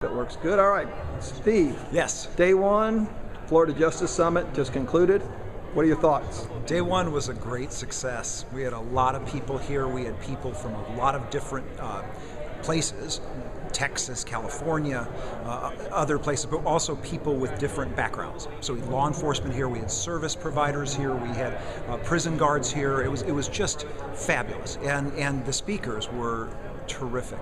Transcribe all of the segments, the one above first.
That works good. All right, Steve. Yes. Day one, Florida Justice Summit just concluded. What are your thoughts? Day one was a great success. We had a lot of people here. We had people from a lot of different places, Texas, California, other places, but also people with different backgrounds. So we had law enforcement here, we had service providers here, we had prison guards here. It was just fabulous, and the speakers were terrific.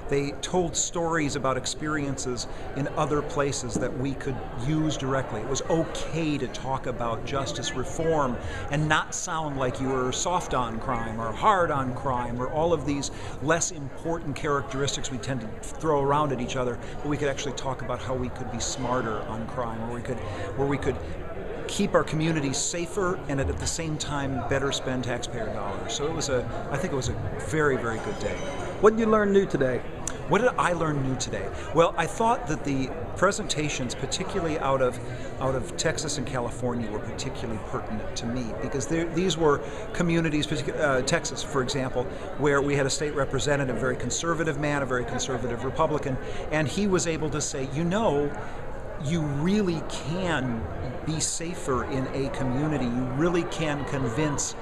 They told stories about experiences in other places that we could use directly. It was okay to talk about justice reform and not sound like you were soft on crime or hard on crime or all of these less important characteristics we tend to throw around at each other, but we could actually talk about how we could be smarter on crime, where we could keep our communities safer and at the same time better spend taxpayer dollars. So I think it was a very, very good day. What did you learn new today? What did I learn new today? Well, I thought that the presentations, particularly out of Texas and California, were particularly pertinent to me because these were communities, Texas, for example, where we had a state representative, a very conservative man, a very conservative Republican, and he was able to say, you really can be safer in a community. You really can convince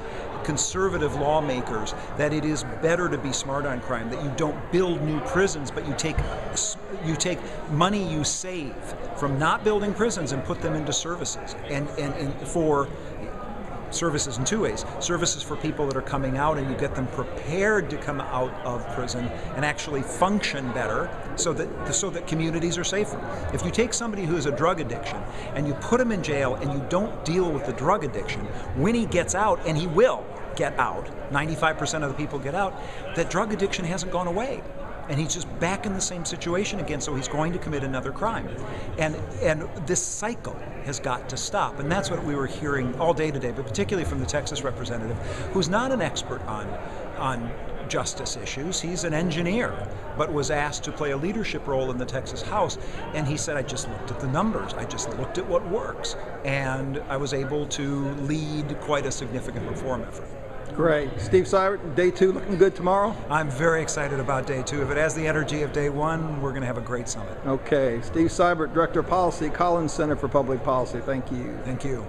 conservative lawmakers that it is better to be smart on crime, that you don't build new prisons, but you take money you save from not building prisons and put them into services, and for services in two ways. Services for people that are coming out, and you get them prepared to come out of prison and actually function better so that communities are safer. If you take somebody who has a drug addiction and you put him in jail and you don't deal with the drug addiction, when he gets out, and he will get out, 95% of the people get out, that drug addiction hasn't gone away. And he's just back in the same situation again, so he's going to commit another crime. And this cycle has got to stop. And that's what we were hearing all day today, but particularly from the Texas representative, who's not an expert on justice issues. He's an engineer, but was asked to play a leadership role in the Texas House. And he said, I just looked at the numbers. I just looked at what works. And I was able to lead quite a significant reform effort. Great. Steve Seibert, day two looking good tomorrow? I'm very excited about day two. If it has the energy of day one, we're going to have a great summit. Okay. Steve Seibert, Director of Policy, Collins Center for Public Policy. Thank you. Thank you.